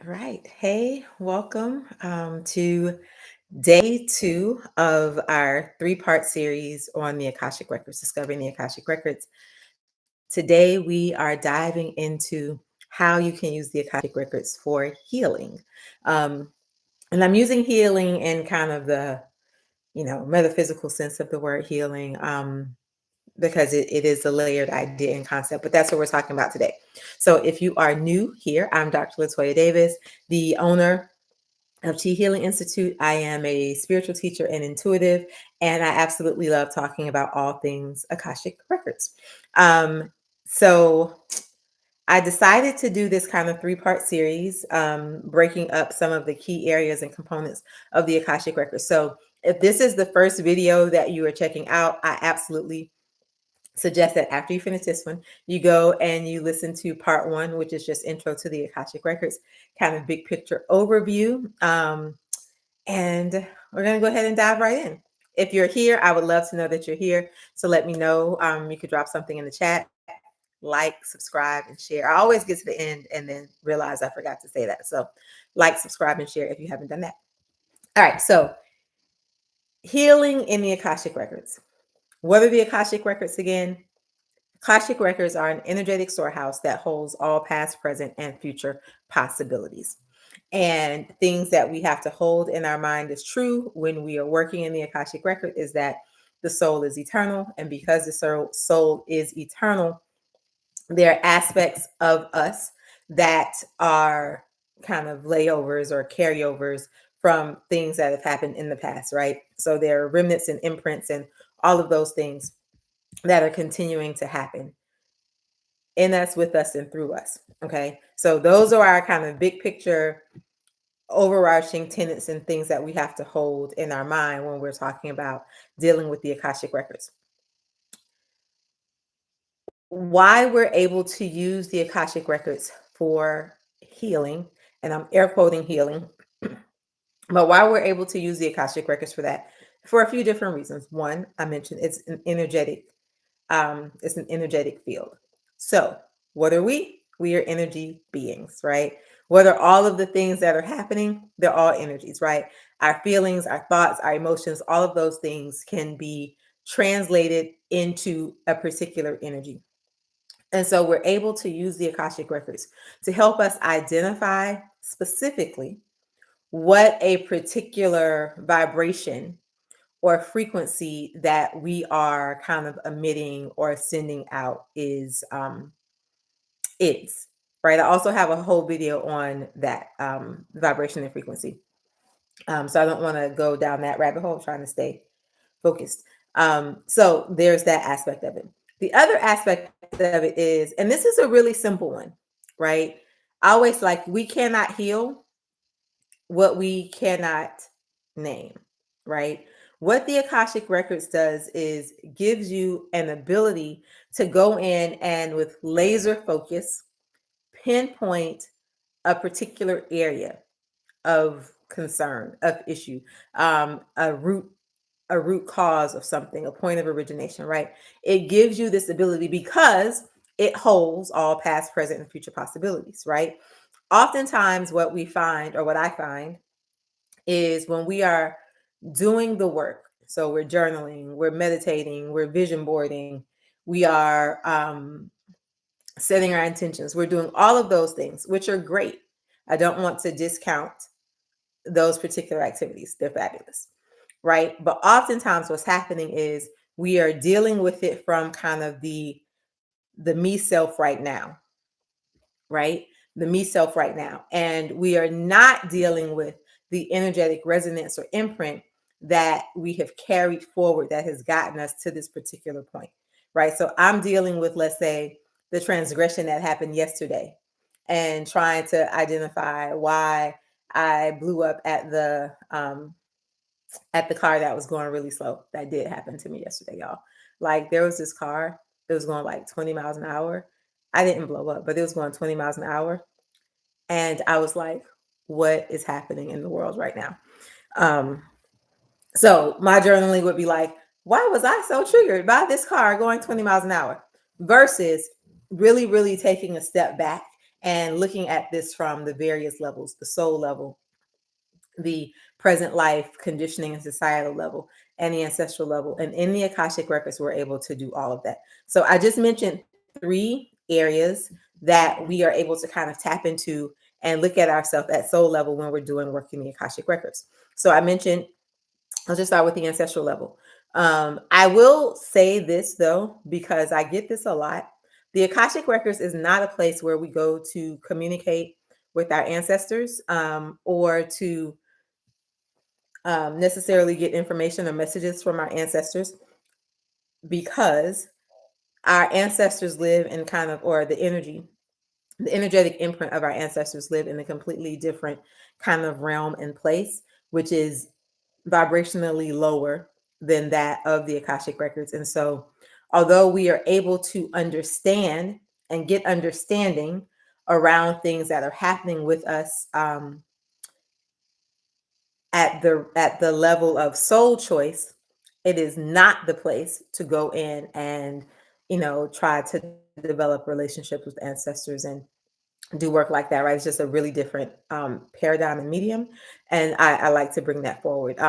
All right. Hey, welcome to day two of our three-part series on the Akashic Records, discovering the Akashic Records. Today, we are diving into how you can use the Akashic Records for healing. Um, and I'm using healing in kind of the, metaphysical sense of the word healing. Because it is a layered idea and concept, but that's what we're talking about today. So if you are new here, I'm Dr. Latoya Davis, the owner of Chi Healing Institute. I am a spiritual teacher and intuitive, and I absolutely love talking about all things Akashic Records. So I decided to do this kind of three-part series, breaking up some of the key areas and components of the Akashic Records. So if this is the first video that you are checking out, I absolutely suggest that after you finish this one, you go and you listen to part one, which is just intro to the Akashic Records, kind of big picture overview. And we're going to go ahead and dive right in. If you're here, I would love to know that you're here. So let me know. You could drop something in the chat, like, subscribe, and share. I always get to the end and then realize I forgot to say that. So like, subscribe, and share if you haven't done that. All right. So healing in the Akashic Records. What are the Akashic Records again? Akashic Records are an energetic storehouse that holds all past, present, and future possibilities. And things that we have to hold in our mind is true when we are working in the Akashic Record is that the soul is eternal. And because the soul is eternal, there are aspects of us that are kind of layovers or carryovers from things that have happened in the past, right? So there are remnants and imprints and all of those things that are continuing to happen in us, with us, and through us. Okay. So those are our kind of big picture, overarching tenets and things that we have to hold in our mind when we're talking about dealing with the Akashic Records. Why we're able to use the Akashic Records for healing, and I'm air quoting healing, but why we're able to use the Akashic Records for that, for a few different reasons. One, I mentioned it's an energetic field. So what are we? We are energy beings, right? What are all of the things that are happening? They're all energies, right? Our feelings, our thoughts, our emotions, all of those things can be translated into a particular energy. And so we're able to use the Akashic Records to help us identify specifically what a particular vibration or frequency that we are kind of emitting or sending out is right. I also have a whole video on that vibration and frequency. So I don't want to go down that rabbit hole. I'm trying to stay focused. So there's that aspect of it. The other aspect of it is, and this is a really simple one, right? I always like, we cannot heal what we cannot name, right? What the Akashic Records does is gives you an ability to go in and with laser focus, pinpoint a particular area of concern, of issue, a root cause of something, a point of origination, right? It gives you this ability because it holds all past, present, and future possibilities, right? Oftentimes, what we find, or what I find, is when we are doing the work. So we're journaling, we're meditating, we're vision boarding, we are setting our intentions, we're doing all of those things, which are great. I don't want to discount those particular activities. They're fabulous, right? But oftentimes what's happening is we are dealing with it from kind of the me self right now, right? The me self right now. And we are not dealing with the energetic resonance or imprint that we have carried forward that has gotten us to this particular point, right? So I'm dealing with, let's say, the transgression that happened yesterday and trying to identify why I blew up at the car that was going really slow. That did happen to me yesterday, y'all. Like, there was this car, it was going like 20 miles an hour. I didn't blow up, but it was going 20 miles an hour. And I was like, what is happening in the world right now? So my journaling would be like, why was I so triggered by this car going 20 miles an hour? Versus really, really taking a step back and looking at this from the various levels, the soul level, the present life conditioning and societal level, and the ancestral level. And in the Akashic Records, we're able to do all of that. So I just mentioned 3 areas that we are able to kind of tap into and look at ourselves at soul level when we're doing work in the Akashic Records. So I mentioned, I'll just start with the ancestral level. I will say this though, because I get this a lot. The Akashic Records is not a place where we go to communicate with our ancestors, or to necessarily get information or messages from our ancestors, because our ancestors live in kind of, or the energetic imprint of our ancestors live in a completely different kind of realm and place, which is vibrationally lower than that of the Akashic Records. And so, although we are able to understand and get understanding around things that are happening with us, at the level of soul choice, it is not the place to go in and try to develop relationships with ancestors and do work like that, right? It's just a really different paradigm and medium, and I like to bring that forward.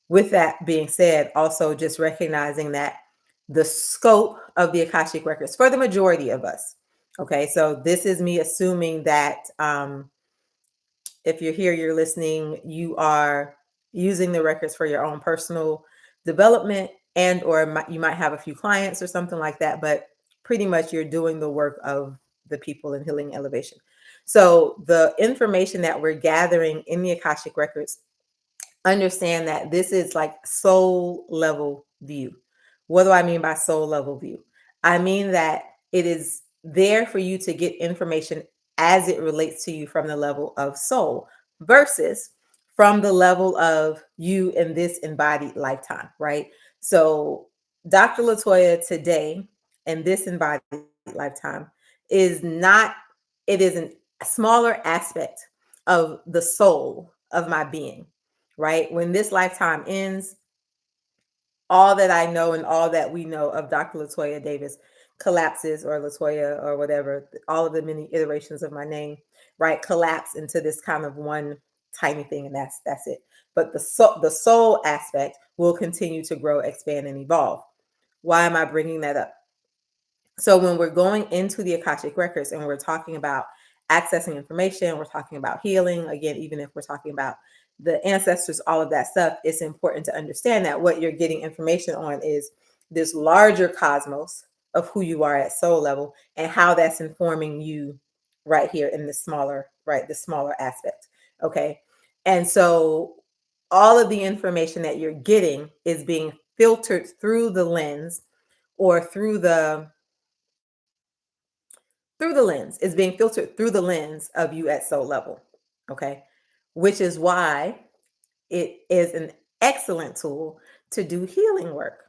With that being said, also just recognizing that the scope of the Akashic Records for the majority of us, okay, so this is me assuming that if you're here, you're listening, you are using the records for your own personal development, and or you might have a few clients or something like that, but pretty much you're doing the work of the people in healing elevation. So the information that we're gathering in the Akashic Records, understand that this is like soul level view. What do I mean by soul level view? I mean that it is there for you to get information as it relates to you from the level of soul versus from the level of you in this embodied lifetime, right? So Dr. Latoya today in this embodied lifetime is not, it is a smaller aspect of the soul of my being, right? When this lifetime ends, all that I know and all that we know of Dr. Latoya Davis collapses, or Latoya or whatever, all of the many iterations of my name, right, collapse into this kind of one tiny thing, and that's it. But the soul aspect will continue to grow, expand, and evolve. Why am I bringing that up? So when we're going into the Akashic Records and we're talking about accessing information, we're talking about healing, again, even if we're talking about the ancestors, all of that stuff, it's important to understand that what you're getting information on is this larger cosmos of who you are at soul level and how that's informing you right here in the smaller, right, the smaller aspect. Okay. And so all of the information that you're getting is being filtered through the lens, or through the lens, is being filtered through the lens of you at soul level. Okay. Which is why it is an excellent tool to do healing work,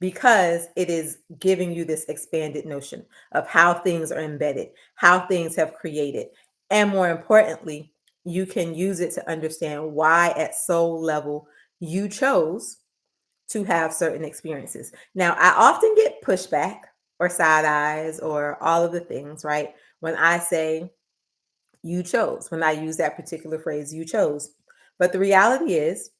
because it is giving you this expanded notion of how things are embedded, how things have created. And more importantly, you can use it to understand why at soul level you chose to have certain experiences. Now, I often get pushback or side eyes or all of the things, right? When I say you chose, when I use that particular phrase, you chose. But the reality is,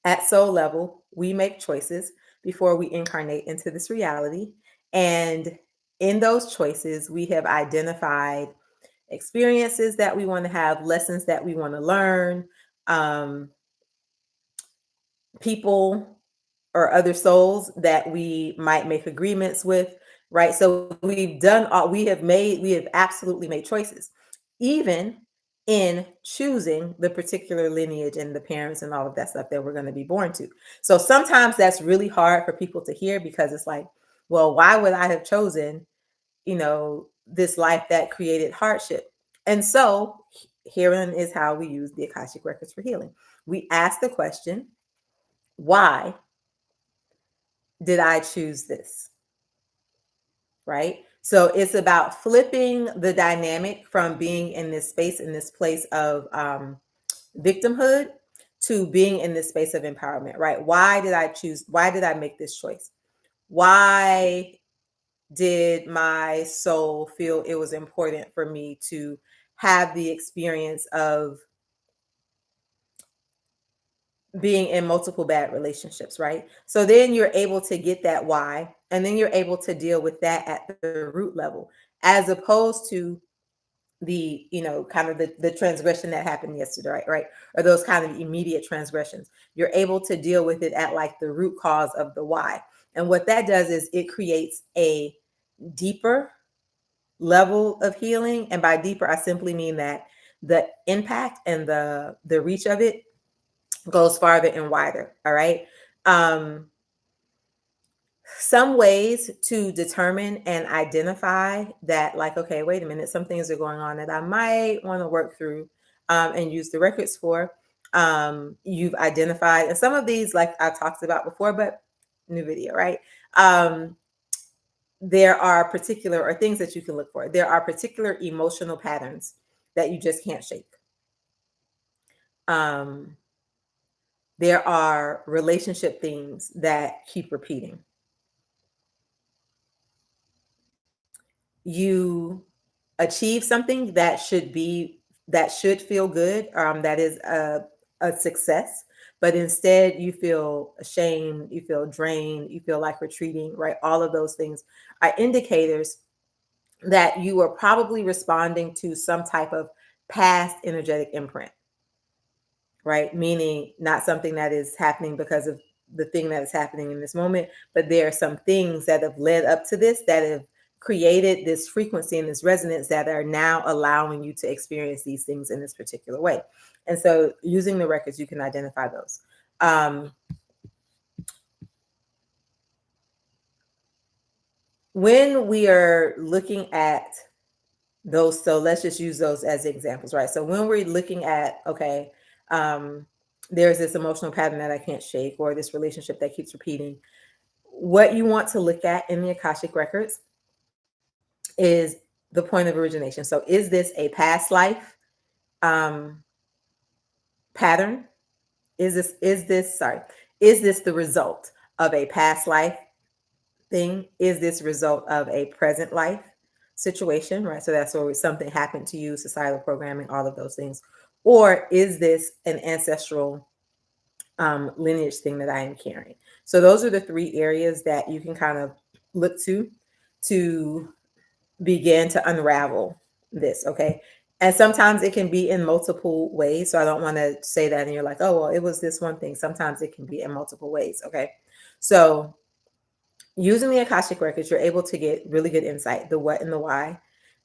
at soul level, we make choices before we incarnate into this reality. And in those choices, we have identified experiences that we want to have, lessons that we want to learn, um, people or other souls that we might make agreements with, right? So we have absolutely made choices, even in choosing the particular lineage and the parents and all of that stuff that we're going to be born to. So sometimes that's really hard for people to hear, because it's like, well, why would I have chosen, this life that created hardship? And so herein is how we use the Akashic Records for healing. We ask the question, why did I choose this? Right? So it's about flipping the dynamic from being in this space, in this place of victimhood, to being in this space of empowerment, right? Why did I choose? Why did I make this choice? Why did my soul feel it was important for me to have the experience of being in multiple bad relationships, right? So then you're able to get that why, and then you're able to deal with that at the root level, as opposed to the, kind of the transgression that happened yesterday, right? Or those kind of immediate transgressions. You're able to deal with it at like the root cause of the why. And what that does is it creates a deeper level of healing. And by deeper, I simply mean that the impact and the reach of it goes farther and wider. All right. Some ways to determine and identify that, like, okay, wait a minute, some things are going on that I might want to work through, and use the records for. You've identified, and some of these, like I talked about before, but new video, right? There are particular, or things that you can look for. There are particular emotional patterns that you just can't shake. Um, there are relationship themes that keep repeating. You achieve something that should feel good, that is a success, but instead you feel ashamed, you feel drained, you feel like retreating, right? All of those things are indicators that you are probably responding to some type of past energetic imprint, right? Meaning not something that is happening because of the thing that is happening in this moment, but there are some things that have led up to this that have created this frequency and this resonance that are now allowing you to experience these things in this particular way. And so using the records, you can identify those. When we are looking at those, so let's just use those as examples, right? So when we're looking at, okay, there's this emotional pattern that I can't shake, or this relationship that keeps repeating, what you want to look at in the Akashic Records is the point of origination. So is this a past life pattern? Is this the result of a past life thing? Is this result of a present life situation, right? So that's where something happened to you, societal programming, all of those things. Or is this an ancestral lineage thing that I am carrying? So those are the three areas that you can kind of look to begin to unravel this, okay? And sometimes it can be in multiple ways. So I don't want to say that and you're like, oh, well, it was this one thing. Sometimes it can be in multiple ways, okay? So using the Akashic Records, you're able to get really good insight, the what and the why.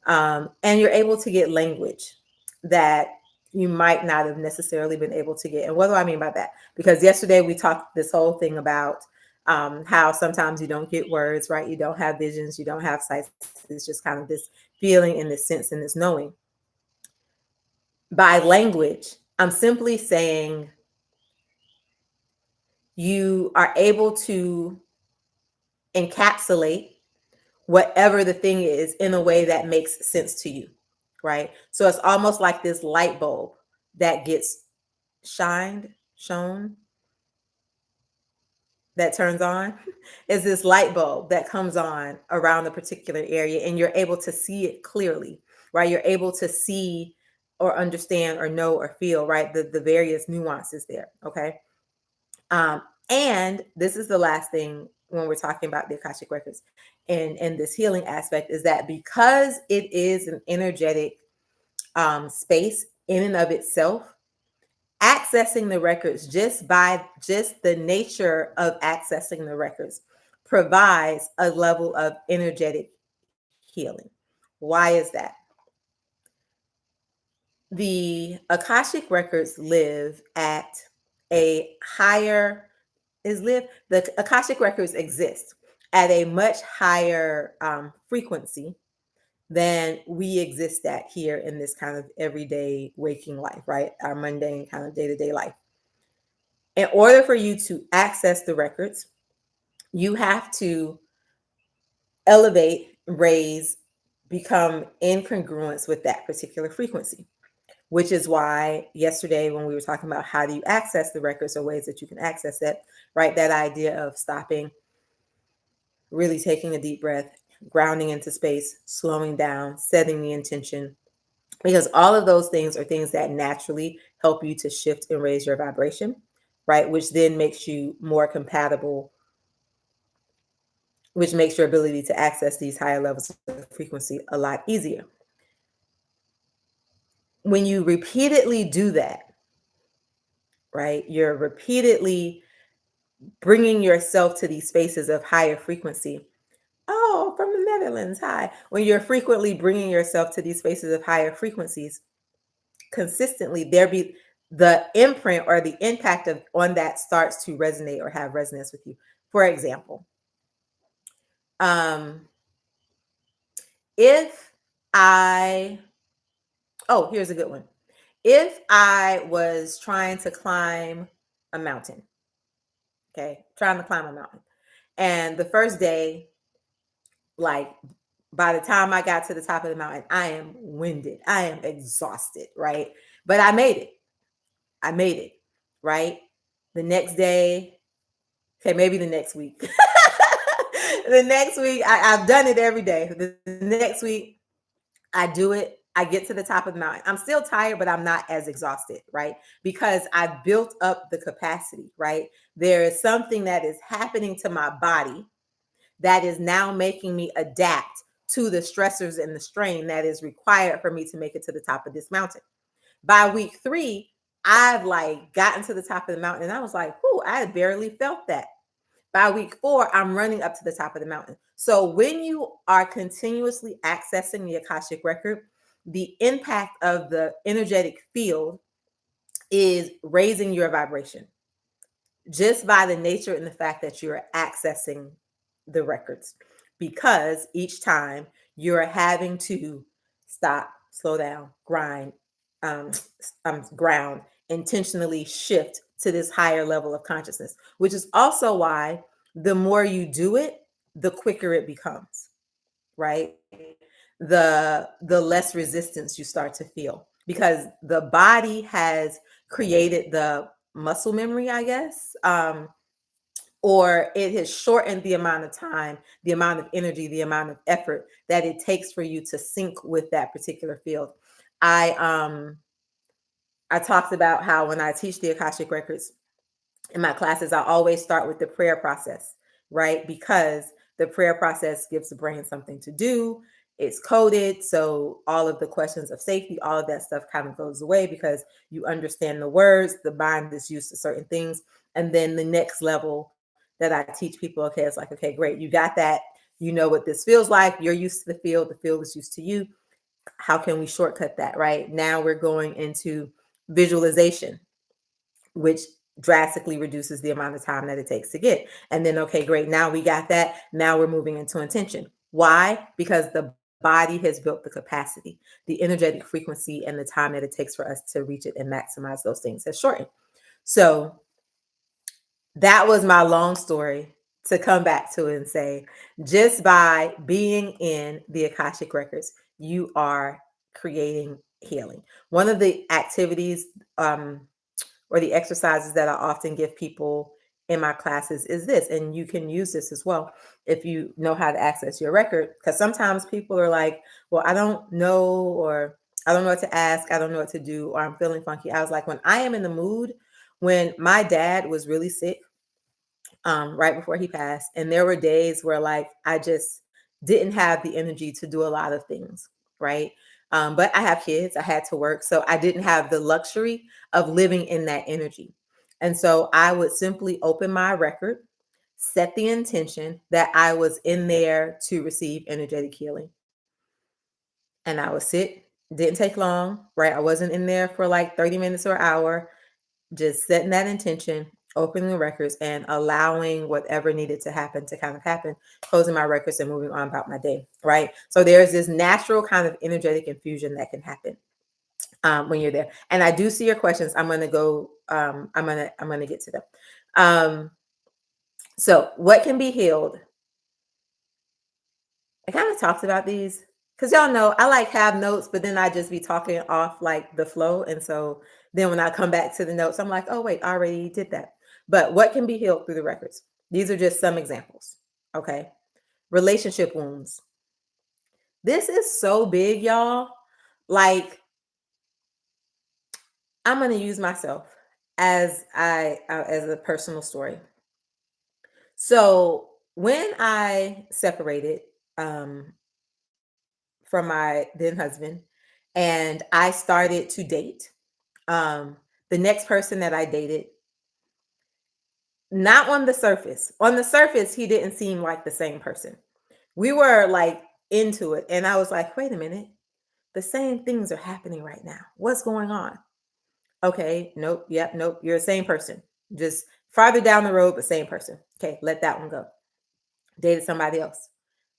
And you're able to get language that you might not have necessarily been able to get. And what do I mean by that? Because yesterday we talked this whole thing about how sometimes you don't get words, right? You don't have visions, you don't have sights. It's just kind of this feeling and this sense and this knowing. By language, I'm simply saying you are able to encapsulate whatever the thing is in a way that makes sense to you, right? So it's almost like this light bulb that gets shown, that turns on. Is this light bulb that comes on around a particular area, and you're able to see it clearly, right? You're able to see or understand or know or feel, right? The various nuances there, okay? And this is the last thing when we're talking about the Akashic Records and this healing aspect, is that because it is an energetic space in and of itself, accessing the records just by just the nature of accessing the records provides a level of energetic healing. Why is that? The Akashic Records live at a higher the Akashic Records exist at a much higher frequency than we exist at here in this kind of everyday waking life, right? Our mundane kind of day-to-day life. In order for you to access the records, you have to elevate, raise, become in congruence with that particular frequency, which is why yesterday when we were talking about how do you access the records or ways that you can access it, right? That idea of stopping, really taking a deep breath, grounding into space, slowing down, setting the intention, because all of those things are things that naturally help you to shift and raise your vibration, right? Which then makes you more compatible, which makes your ability to access these higher levels of frequency a lot easier. When you repeatedly do that, right, you're repeatedly bringing yourself to these spaces of higher frequency. Oh, from the Netherlands, hi. When you're frequently bringing yourself to these spaces of higher frequencies consistently, there be the imprint or the impact of on that starts to resonate or have resonance with you. For example, um, if I, oh, here's a good one. If I was trying to climb a mountain, okay, trying to climb a mountain, and the first day, like by the time I got to the top of the mountain, I am winded, I am exhausted, right? But I made it. I made it, right? The next day, okay, maybe the next week. The next week, I've done it every day. The next week, I do it. I get to the top of the mountain. I'm still tired, but I'm not as exhausted, right? Because I built up the capacity, right? There is something that is happening to my body that is now making me adapt to the stressors and the strain that is required for me to make it to the top of this mountain. By week 3, I've like gotten to the top of the mountain and I was like, whoo, I barely felt that. By week 4, I'm running up to the top of the mountain. So when you are continuously accessing the Akashic record, the impact of the energetic field is raising your vibration just by the nature and the fact that you're accessing the records, because each time you're having to stop, slow down, um, ground, intentionally shift to this higher level of consciousness, which is also why the more you do it, the quicker it becomes, right? The less resistance you start to feel, because the body has created the muscle memory, I guess, or it has shortened the amount of time, the amount of energy, the amount of effort that it takes for you to sync with that particular field. I talked about how when I teach the Akashic records in my classes, I always start with the prayer process, right? Because the prayer process gives the brain something to do. It's coded. So all of the questions of safety, all of that stuff kind of goes away because you understand the words, the mind is used to certain things. And then the next level that I teach people, okay, it's like, okay, great. You got that. You know what this feels like. You're used to the field is used to you. How can we shortcut that, right? Now we're going into visualization, which drastically reduces the amount of time that it takes to get. And then, okay, great. Now we got that. Now we're moving into intention. Why? Because the body has built the capacity, the energetic frequency, and the time that it takes for us to reach it and maximize those things has shortened. So that was my long story to come back to and say, just by being in the Akashic records, you are creating healing. One of the activities, or the exercises that I often give people in my classes is this, and you can use this as well if you know how to access your record, because sometimes people are like, well, I don't know, or I don't know what to ask, I don't know what to do, or I'm feeling funky. I was like, when I am in the mood, when my dad was really sick, right before he passed, and there were days where like I just didn't have the energy to do a lot of things, right? But I have kids, I had to work, so I didn't have the luxury of living in that energy. And so I would simply open my record, set the intention that I was in there to receive energetic healing. And I would sit, didn't take long, right? I wasn't in there for like 30 minutes or an hour, just setting that intention, opening the records, and allowing whatever needed to happen to kind of happen, closing my records and moving on about my day, right? So there's this natural kind of energetic infusion that can happen when you're there. And I do see your questions. I'm gonna go. I'm gonna get to them. Um, so what can be healed? I kind of talked about these because y'all know I like have notes, but then I just be talking off like the flow. And so then when I come back to the notes, I'm like, oh, wait, I already did that. But what can be healed through the records? These are just some examples. Okay. Relationship wounds. This is so big, y'all. Like, I'm going to use myself as as a personal story. So when I separated from my then husband and I started to date, um, the next person that I dated, not on the surface, he didn't seem like the same person. We were like into it. And I was like, wait a minute, the same things are happening right now. What's going on? Okay, nope, yep, nope, you're the same person. Just farther down the road, but same person. Okay, let that one go. Dated somebody else.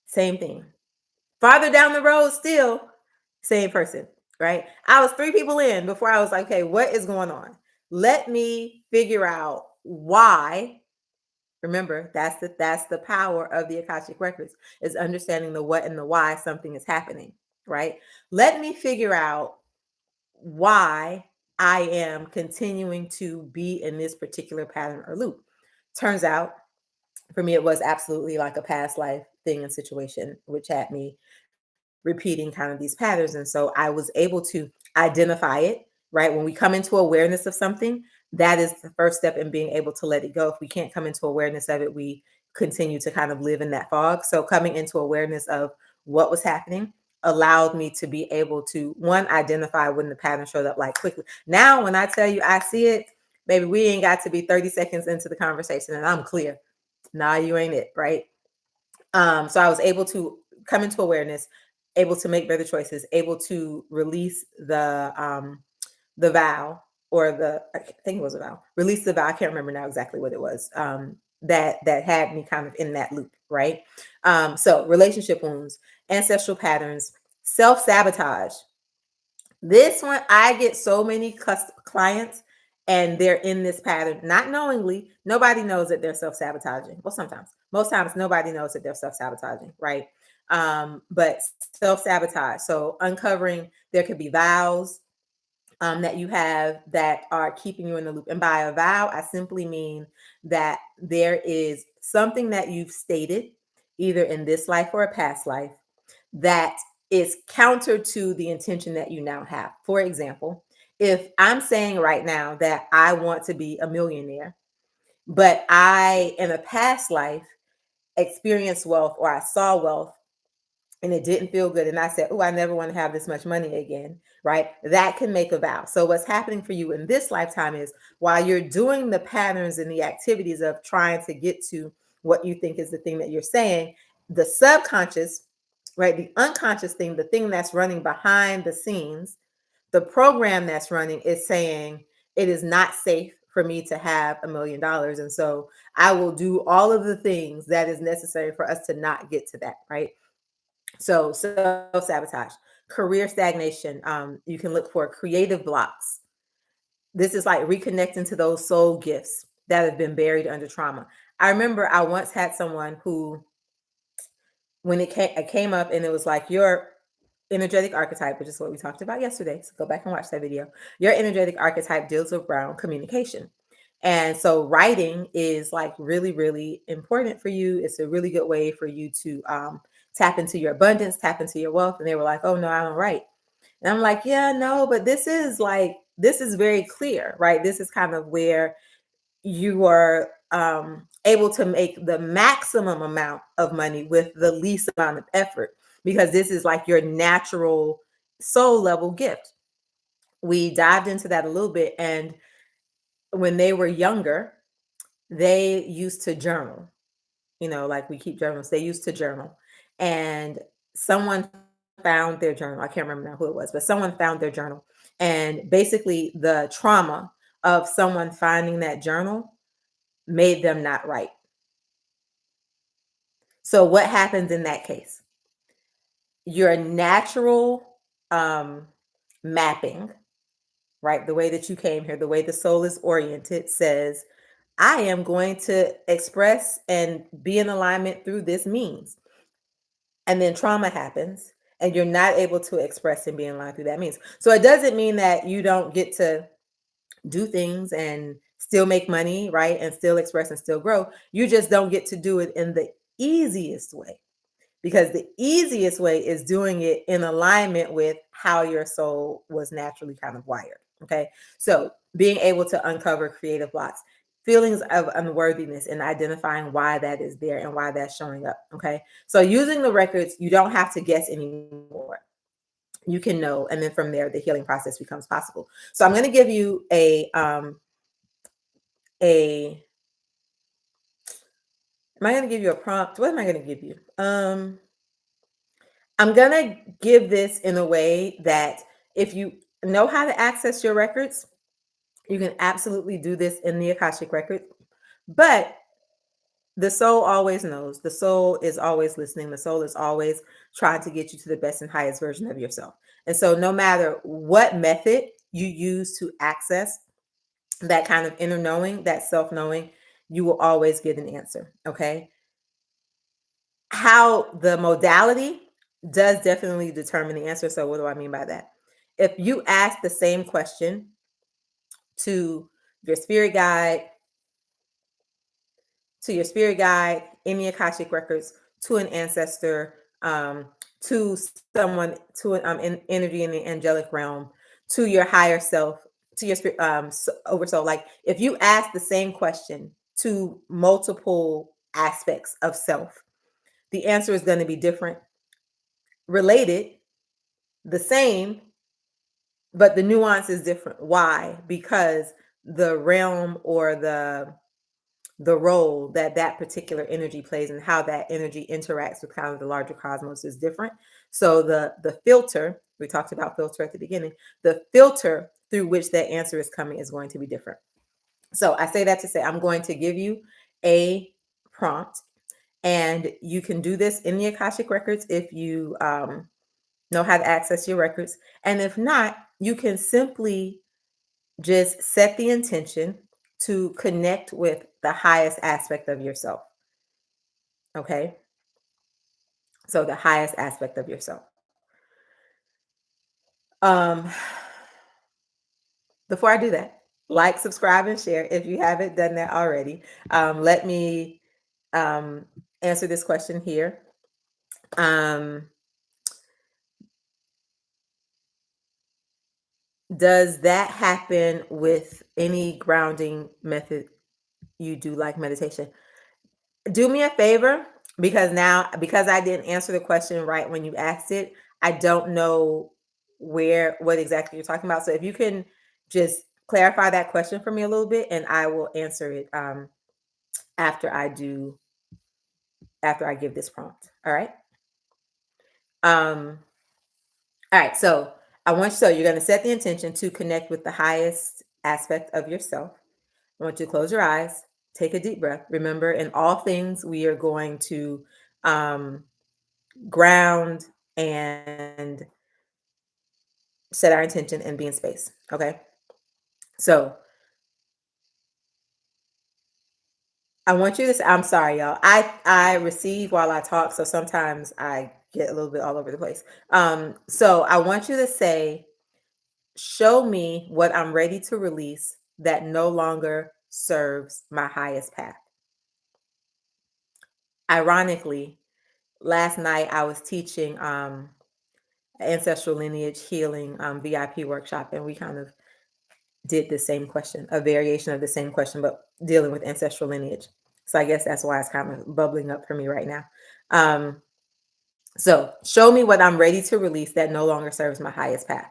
Same thing. Farther down the road, still same person, right? I was 3 people in before I was like, okay, what is going on? Let me figure out why. Remember, that's the power of the Akashic Records, is understanding the what and the why something is happening, right? Let me figure out why I am continuing to be in this particular pattern or loop. Turns out, for me, it was absolutely like a past life thing and situation, which had me repeating kind of these patterns. And so I was able to identify it, right? When we come into awareness of something, that is the first step in being able to let it go. If we can't come into awareness of it, we continue to kind of live in that fog. So coming into awareness of what was happening allowed me to be able to, one, identify when the pattern showed up, like, quickly. Now, when I tell you I see it, baby, we ain't got to be 30 seconds into the conversation and I'm clear. Nah, you ain't it, right? So I was able to come into awareness, able to make better choices, able to release the vow, or I think it was a vow, release the vow. I can't remember now exactly what it was. That had me kind of in that loop, right? So relationship wounds, ancestral patterns, self-sabotage. This one, I get so many clients and they're in this pattern, not knowingly. Nobody knows that they're self-sabotaging. Well, sometimes, most times, nobody knows that they're self-sabotaging, right? But self-sabotage. So uncovering, there could be vows that you have that are keeping you in the loop. And by a vow, I simply mean that there is something that you've stated, either in this life or a past life, that is counter to the intention that you now have. For example, if I'm saying right now that I want to be a millionaire, but I, in a past life, experienced wealth, or I saw wealth and it didn't feel good, and I said, oh, I never want to have this much money again, right? That can make a vow. So what's happening for you in this lifetime is, while you're doing the patterns and the activities of trying to get to what you think is the thing that you're saying, the subconscious, right, the unconscious thing, the thing that's running behind the scenes, the program that's running is saying, it is not safe for me to have $1 million. And so I will do all of the things that is necessary for us to not get to that, right? So self-sabotage, career stagnation. You can look for creative blocks. This is like reconnecting to those soul gifts that have been buried under trauma. I remember I once had someone who, when it came up and it was like, your energetic archetype, which is what we talked about yesterday. So go back and watch that video. Your energetic archetype deals with around communication. And so writing is like really, really important for you. It's a really good way for you to tap into your abundance, tap into your wealth. And they were like, oh no, I don't write. And I'm like, yeah, no, but this is very clear, right? This is kind of where you are able to make the maximum amount of money with the least amount of effort, because this is like your natural soul level gift. We dived into that a little bit. And when they were younger, they used to journal, like we keep journals. They used to journal. And someone found their journal. I can't remember now who it was, but someone found their journal. And basically, the trauma of someone finding that journal made them not write. So, what happens in that case? Your natural mapping, right? The way that you came here, the way the soul is oriented, says, I am going to express and be in alignment through this means. And then trauma happens and you're not able to express and be in line through that means. So it doesn't mean that you don't get to do things and still make money, right? And still express and still grow. You just don't get to do it in the easiest way. because the easiest way is doing it in alignment with how your soul was naturally kind of wired. Okay. So being able to uncover creative blocks, feelings of unworthiness, and identifying why that is there and why that's showing up. Okay. So using the records, you don't have to guess anymore. You can know, and then from there, the healing process becomes possible. So I'm going to give you a am I going to give you a prompt? What am I going to give you? I'm going to give this in a way that if you know how to access your records, you can absolutely do this in the Akashic Records. But the soul always knows. The soul is always listening. The soul is always trying to get you to the best and highest version of yourself. And so no matter what method you use to access that kind of inner knowing, that self-knowing, you will always get an answer. Okay. How the modality does definitely determine the answer. So what do I mean by that? If you ask the same question to your spirit guide, in the Akashic Records, to an ancestor, to someone, to an energy in the angelic realm, to your higher self, to your spirit, oversoul. Like if you ask the same question to multiple aspects of self, the answer is going to be different, related, the same, but the nuance is different. Why? Because the realm or the role that that particular energy plays and how that energy interacts with kind of the larger cosmos is different. So the filter, we talked about filter at the beginning, the filter through which that answer is coming is going to be different. So I say that to say I'm going to give you a prompt, and you can do this in the Akashic Records if you know how to access your records. And if not, you can simply just set the intention to connect with the highest aspect of yourself. Okay. So the highest aspect of yourself. Um, Before I do that, like, subscribe, and share if you haven't done that already. Let me answer this question here. Does that happen with any grounding method you do, like meditation? Do me a favor, because because I didn't answer the question right when you asked it, I don't know what exactly you're talking about. So if you can just clarify that question for me a little bit, and I will answer it after I give this prompt. All right. Um, all right. So you're going to set the intention to connect with the highest aspect of yourself. I want you to close your eyes, take a deep breath. Remember, in all things, we are going to ground and set our intention and be in space. Okay. So I want you to, I'm sorry, y'all. I receive while I talk. So sometimes I get a little bit all over the place. So I want you to say, show me what I'm ready to release that no longer serves my highest path. Ironically, last night I was teaching ancestral lineage healing VIP workshop, and we kind of did the same question, a variation of the same question, but dealing with ancestral lineage. So I guess that's why it's kind of bubbling up for me right now. So show me what I'm ready to release that no longer serves my highest path.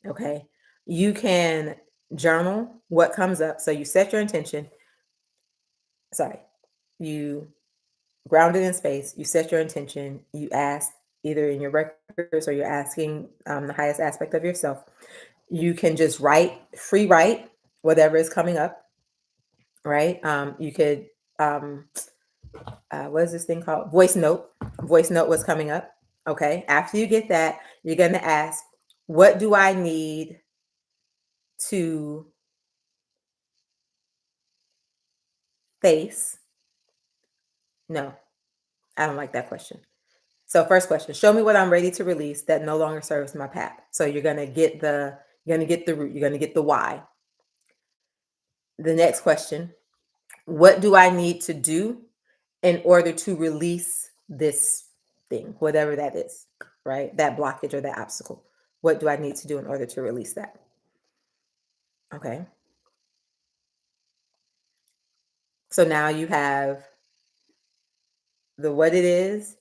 Okay. You can journal what comes up. So you set your intention. Sorry. You ground it in space. You set your intention. You ask either in your records or you're asking the highest aspect of yourself. You can just free write whatever is coming up, right? You could, what is this thing called? Voice note. Voice note what's coming up. Okay. After you get that, you're going to ask, what do I need to face? No, I don't like that question. So first question, show me what I'm ready to release that no longer serves my path. So you're going to get the root, you're going to get the why. The next question, what do I need to do in order to release this thing, whatever that is, right? That blockage or that obstacle. What do I need to do in order to release that? Okay. So now you have the what it is,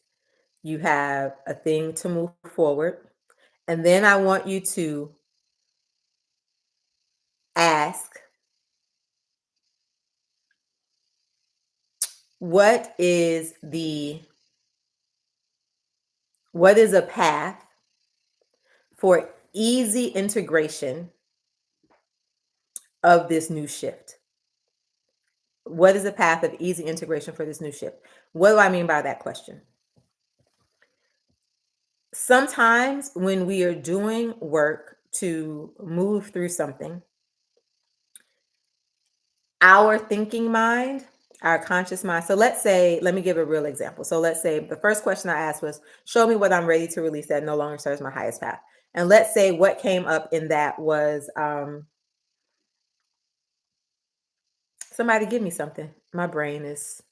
you have a thing to move forward. And then I want you to ask, what is a path for easy integration of this new shift? What is a path of easy integration for this new shift? What do I mean by that question? Sometimes when we are doing work to move through something, our thinking mind, our conscious mind. So let's say, let me give a real example. So let's say the first question I asked was, show me what I'm ready to release that no longer serves my highest path. And let's say what came up in that was, somebody give me something. My brain is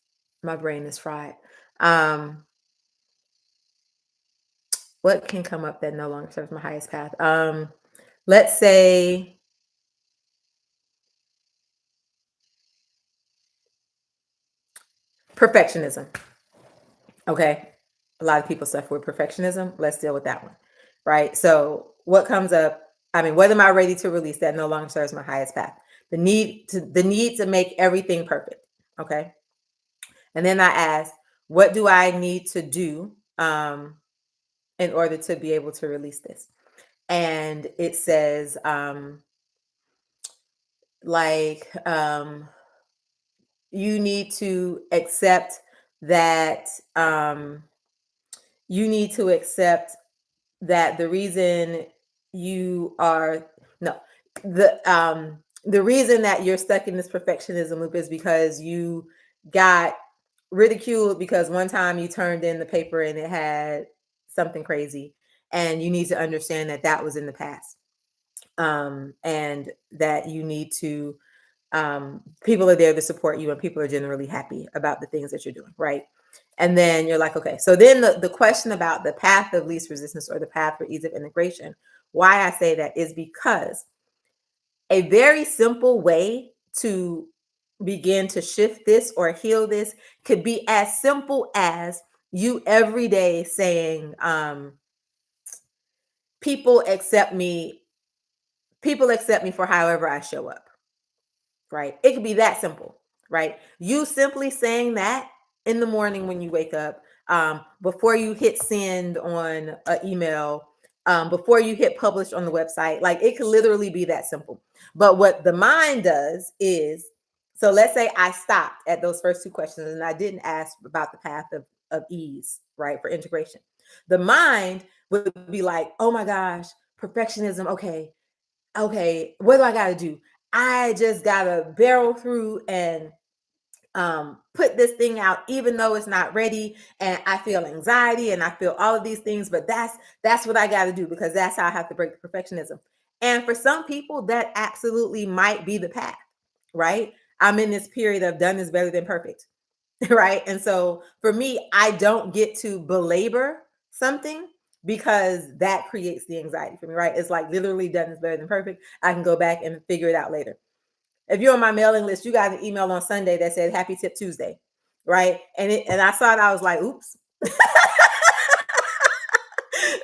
fried. What can come up that no longer serves my highest path? Let's say perfectionism. Okay. A lot of people suffer with perfectionism. Let's deal with that one. Right. So what comes up? I mean, what am I ready to release that no longer serves my highest path? The need to make everything perfect. Okay. And then I ask, what do I need to do in order to be able to release this? And it says, you need to accept that you need to accept that the reason you are no the reason that you're stuck in this perfectionism loop is because you got ridiculed because one time you turned in the paper and it had something crazy, and you need to understand that that was in the past, and that you need to people are there to support you, and people are generally happy about the things that you're doing, right? And then you're like, okay, so then the question about the path of least resistance or the path for ease of integration, why I say that is because a very simple way to begin to shift this or heal this could be as simple as you every day saying, people accept me for however I show up. Right? It could be that simple, right? You simply saying that in the morning when you wake up, before you hit send on an email, before you hit publish on the website, like it could literally be that simple. But what the mind does is, so let's say I stopped at those first two questions and I didn't ask about the path of ease, right, for integration. The mind would be like, oh my gosh, perfectionism. Okay, what do I got to do? I just got to barrel through and put this thing out, even though it's not ready. And I feel anxiety and I feel all of these things, but that's what I got to do because that's how I have to break the perfectionism. And for some people, that absolutely might be the path, right? I'm in this period of done is better than perfect, right? And so for me, I don't get to belabor something because that creates the anxiety for me, right? It's like literally done is better than perfect. I can go back and figure it out later. If you're on my mailing list, you got an email on Sunday that said Happy Tip Tuesday, right? And I saw it, I was like, oops,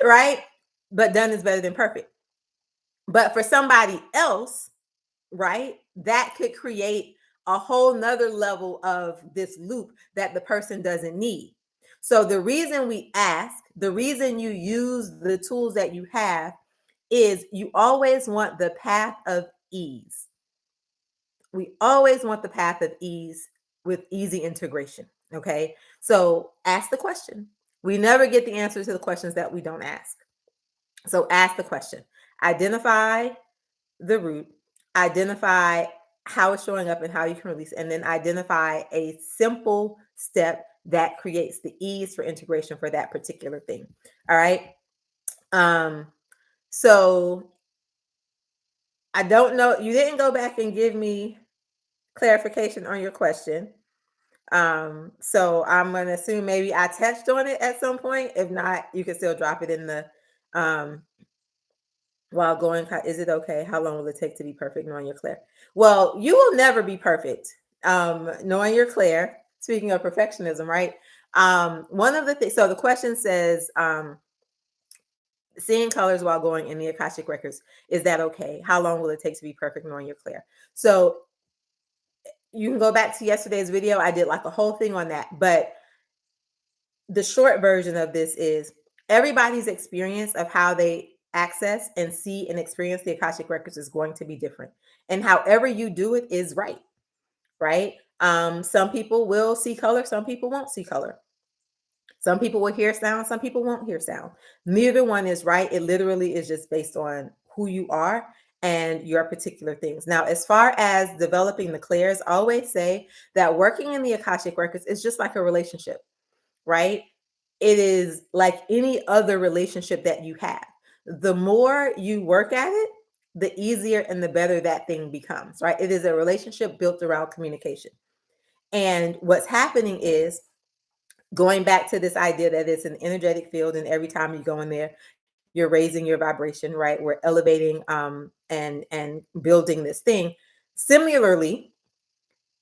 right? But done is better than perfect. But for somebody else, right, that could create a whole nother level of this loop that the person doesn't need. So the reason we ask, the reason you use the tools that you have is you always want the path of ease. We always want the path of ease with easy integration. Okay. So ask the question. We never get the answer to the questions that we don't ask. So ask the question. Identify the root, identify how it's showing up and how you can release, and then identify a simple step that creates the ease for integration for that particular thing. All right. So I don't know, you didn't go back and give me clarification on your question. So I'm gonna assume maybe I touched on it at some point. If not, you can still drop it in the um while going. Is it okay? How long will it take to be perfect knowing you're clear? Well, you will never be perfect. Knowing you're clear. Speaking of perfectionism, right? One of the things, so the question says, seeing colors while going in the Akashic records, is that okay? How long will it take to be perfect knowing you're clear? So you can go back to yesterday's video. I did like a whole thing on that, but the short version of this is everybody's experience of how they access and see and experience the Akashic records is going to be different. And however you do it is right, right? Some people will see color, some people won't see color. Some people will hear sound, some people won't hear sound. Neither one is right. It literally is just based on who you are and your particular things. Now, as far as developing the clairs, I always say that working in the Akashic records is just like a relationship, right? It is like any other relationship that you have. The more you work at it, the easier and the better that thing becomes, right? It is a relationship built around communication. And what's happening is, going back to this idea that it's an energetic field, and every time you go in there, you're raising your vibration, right? We're elevating and building this thing. Similarly,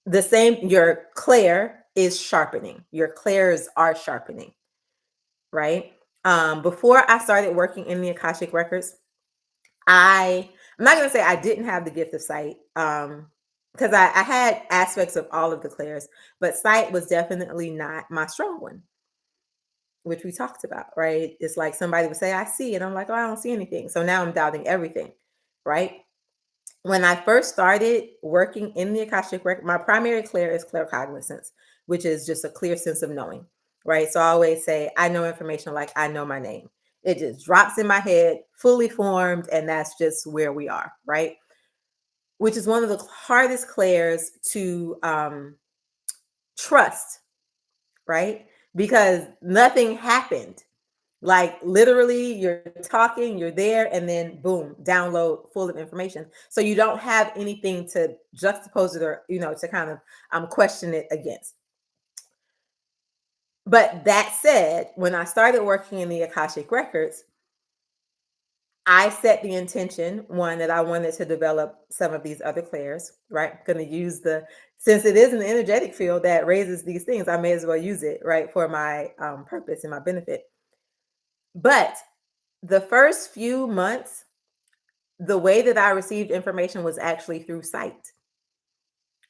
the same, your clair is sharpening. Your clairs are sharpening, right? Before I started working in the Akashic records, I'm not gonna say I didn't have the gift of sight, because I had aspects of all of the clairs, but sight was definitely not my strong one, which we talked about, right? It's like somebody would say, I see, and I'm like, oh, I don't see anything. So now I'm doubting everything, right? When I first started working in the Akashic record, my primary clair is claircognizance, which is just a clear sense of knowing, right? So I always say, I know information like I know my name. It just drops in my head, fully formed, and that's just where we are, right? Which is one of the hardest clairs to trust, right? Because nothing happened. Like literally, you're talking, you're there, and then boom, download full of information. So you don't have anything to juxtapose it, or to kind of question it against. But that said, when I started working in the Akashic records, I set the intention, one, that I wanted to develop some of these other clairs, right? I'm going to use since it is an energetic field that raises these things, I may as well use it, right, for my purpose and my benefit. But the first few months, the way that I received information was actually through sight.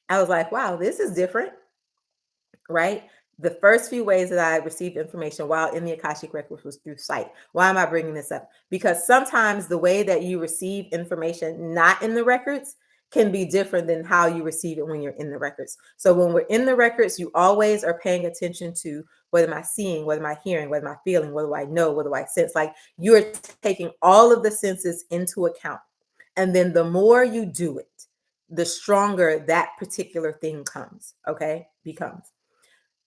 I was like, wow, this is different, right? The first few ways that I received information while in the Akashic Records was through sight. Why am I bringing this up? Because sometimes the way that you receive information not in the records can be different than how you receive it when you're in the records. So when we're in the records, you always are paying attention to, what am I seeing? What am I hearing? What am I feeling? What do I know? What do I sense? Like, you're taking all of the senses into account. And then the more you do it, the stronger that particular thing becomes.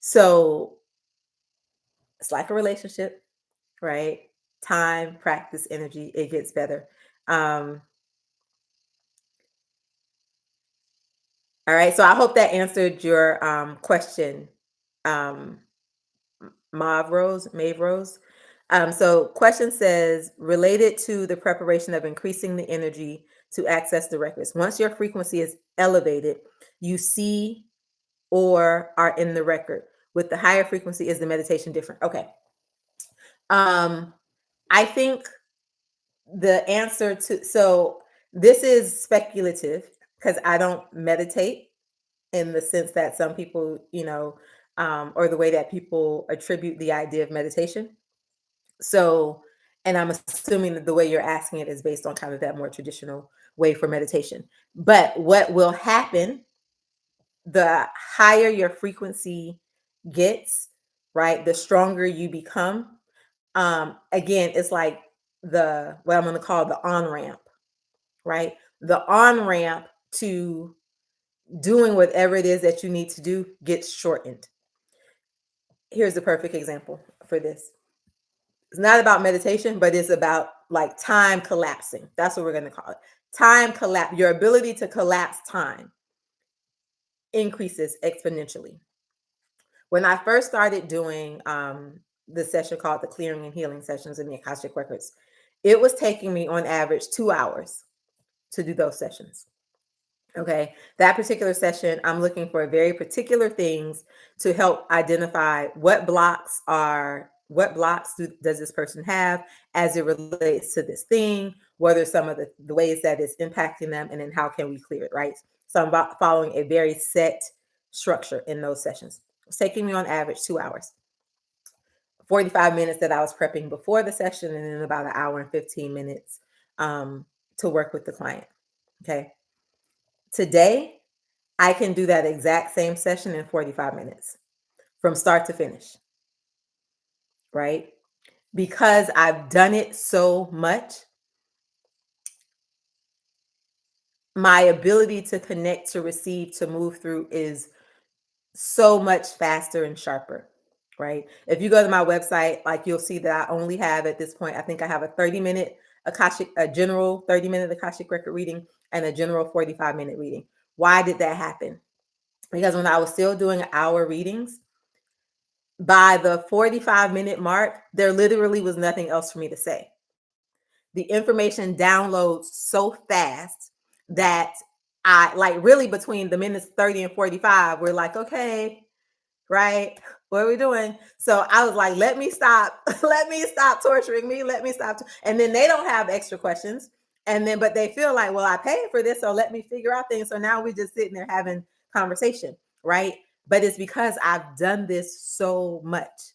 So it's like a relationship, right? Time, practice, energy, it gets better. Um, all right. So I hope that answered your question, um, Mave Rose. So question says, related to the preparation of increasing the energy to access the records. Once your frequency is elevated, you see or are in the record. With the higher frequency, is the meditation different? Okay. I think the answer to, so this is speculative because I don't meditate in the sense that some people, or the way that people attribute the idea of meditation. So, and I'm assuming that the way you're asking it is based on kind of that more traditional way for meditation. But what will happen, the higher your frequency gets, right, the stronger you become. Again, it's like what I'm going to call the on ramp, right? The on ramp to doing whatever it is that you need to do gets shortened. Here's the perfect example for this. It's not about meditation, but it's about like time collapsing. That's what we're going to call it. Time collapse. Your ability to collapse time increases exponentially. When I first started doing the session called the Clearing and Healing Sessions in the Akashic Records, it was taking me on average 2 hours to do those sessions. Okay, that particular session, I'm looking for very particular things to help identify what blocks does this person have as it relates to this thing, what are some of the ways that it's impacting them, and then how can we clear it, right? So I'm following a very set structure in those sessions. It's taking me on average 2 hours. 45 minutes that I was prepping before the session, and then about an hour and 15 minutes to work with the client. Okay. Today, I can do that exact same session in 45 minutes from start to finish, right? Because I've done it so much, my ability to connect, to receive, to move through is so much faster and sharper, right? If you go to my website, like you'll see that I only have at this point, I think I have a 30-minute a general 30-minute Akashic record reading and a general 45-minute reading. Why did that happen? Because when I was still doing hour readings, by the 45-minute mark, there literally was nothing else for me to say. The information downloads so fast that I like really between the minutes 30 and 45, we're like, okay, right? What are we doing? So I was like, let me stop. Let me stop torturing me. Let me stop. And then they don't have extra questions. And then, but they feel like, well, I paid for this. So let me figure out things. So now we're just sitting there having conversation, right? But it's because I've done this so much.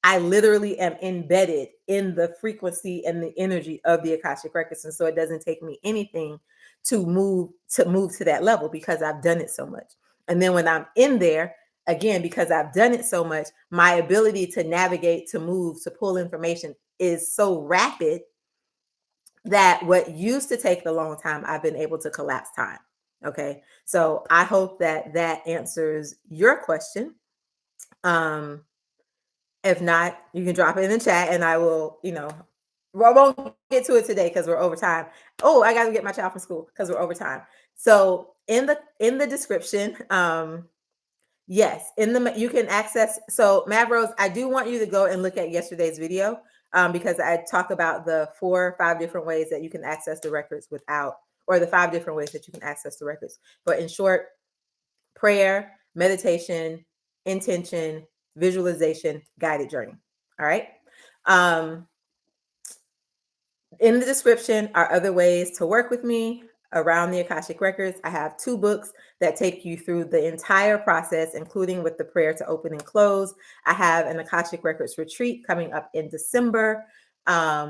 I literally am embedded in the frequency and the energy of the Akashic Records. And so it doesn't take me anything to move to that level because I've done it so much. And then when I'm in there, again, because I've done it so much, my ability to navigate, to move, to pull information is so rapid that what used to take a long time, I've been able to collapse time. Okay. So I hope that that answers your question. If not, you can drop it in the chat and I will, I won't get to it today because we're over time. Oh, I got to get my child from school because we're over time. So in the description, yes, you can access. So Mavrose, I do want you to go and look at yesterday's video because I talk about the 4 or 5 different ways that you can access the records or the 5 different ways that you can access the records. But in short, prayer, meditation, intention, visualization, guided journey. All right. In the description are other ways to work with me around the Akashic Records. I have 2 books that take you through the entire process, including with the prayer to open and close. I have an Akashic Records retreat coming up in December,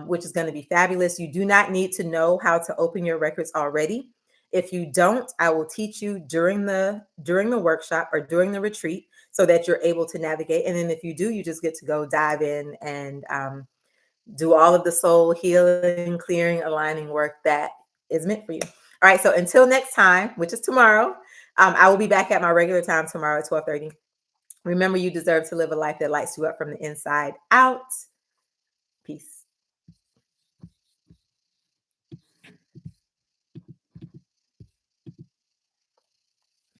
which is going to be fabulous. You do not need to know how to open your records already. If you don't, I will teach you during the workshop or during the retreat so that you're able to navigate. And then if you do, you just get to go dive in and do all of the soul healing, clearing, aligning work that is meant for you. All right. So until next time, which is tomorrow, I will be back at my regular time tomorrow at 12:30. Remember, you deserve to live a life that lights you up from the inside out.